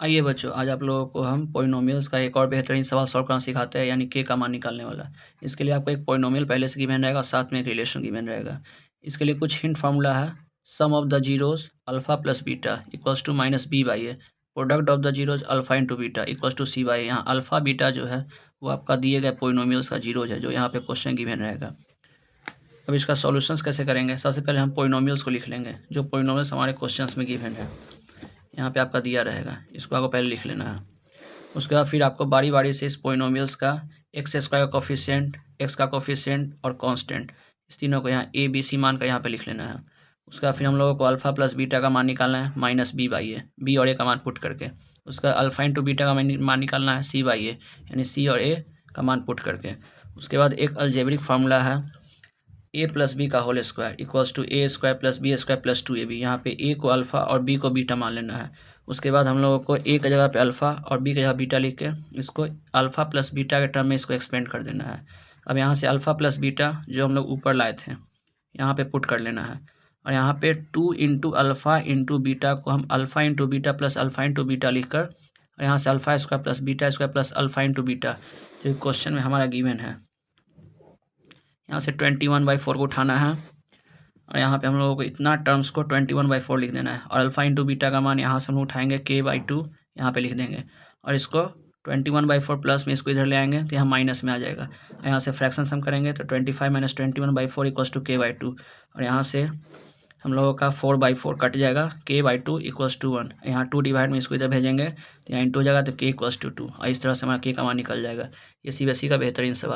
आइए बच्चों, आज आप लोगों को हम पॉलिनोमियल्स का एक और बेहतरीन सवाल सॉल्व करना सिखाते हैं, यानी के का मान निकालने वाला। इसके लिए आपको एक पॉलिनोमियल पहले से गिवन रहेगा, साथ में एक रिलेशन गिवन रहेगा। इसके लिए कुछ हिंट फार्मूला है। Sum of the zeros alpha plus beta equals to minus B by A. Product of the zeros alpha into beta equals to C by A. यहाँ अल्फा बीटा जो है वो आपका दिए गए पॉलिनोमियल्स का जीरोज है, जो यहाँ पे क्वेश्चन गिवन रहेगा। अब इसका सॉल्यूशंस कैसे करेंगे? सबसे पहले हम पॉलिनोमियल्स को लिख लेंगे, जो पॉलिनोमियल्स हमारे क्वेश्चंस में गिवन है। यहाँ पे आपका दिया रहेगा, इसको आपको पहले लिख लेना है। उसके बाद फिर आपको बारी बारी से इस पॉलिनोमियल्स का एक्स स्क्वायर का कोफिशिएंट, एक्स का कोफिशिएंट और कांस्टेंट, इस तीनों को यहाँ ए बी सी मान का यहाँ पे लिख लेना है। उसका फिर हम लोगों को अल्फा प्लस बीटा का मान निकालना है, minus B by a, b और ए का मान पुट करके। उसका अल्फा इंटू बीटा का मान निकालना है, सी बाई ए, यानी सी और ए का मान पुट करके। उसके बाद एक अलजेब्रिक फार्मूला है, ए प्लस बी का whole square equals to a square plus b square plus two a b. यहाँ पे ए को अल्फ़ा और बी को बीटा मान लेना है। उसके बाद हम लोगों को ए की जगह पे अल्फ़ा और बी की जगह बीटा लिख के इसको अल्फ़ा प्लस बीटा के टर्म में इसको एक्सपेंड कर देना है। अब यहाँ से अल्फ़ा प्लस बीटा जो हम लोग ऊपर लाए थे यहाँ पे पुट कर लेना है, और यहाँ पे 2 इंटू अल्फ़ा इंटू बीटा को हम alpha into beta plus alpha into beta लिख कर, और यहाँ से alpha square plus beta square plus alpha into beta जो क्वेश्चन में हमारा गिवन है, यहाँ से 21/4 को उठाना है, और यहाँ पे हम लोगों को इतना टर्म्स को 21/4 लिख देना है। और अल्फ़ा इंटू बीटा का मान यहाँ से हम लोग उठाएंगे k/2, यहाँ पे लिख देंगे, और इसको 21/4 प्लस में इसको इधर ले आएंगे तो यहाँ माइनस में आ जाएगा। और यहाँ से फ्रैक्शन सम करेंगे तो 25 - 21/4 इक्वल्स टू k/2, और यहाँ से हम लोगों का 4/4 कट जाएगा, k/2 इक्वल्स टू 1। यहाँ 2 डिवाइड में इसको इधर भेजेंगे तो यहाँ इंटू हो जाएगा तो k इक्वल्स टू 2, और इस तरह से हमारा k का मान निकल जाएगा। ये CBSE का बेहतरीन सवाल।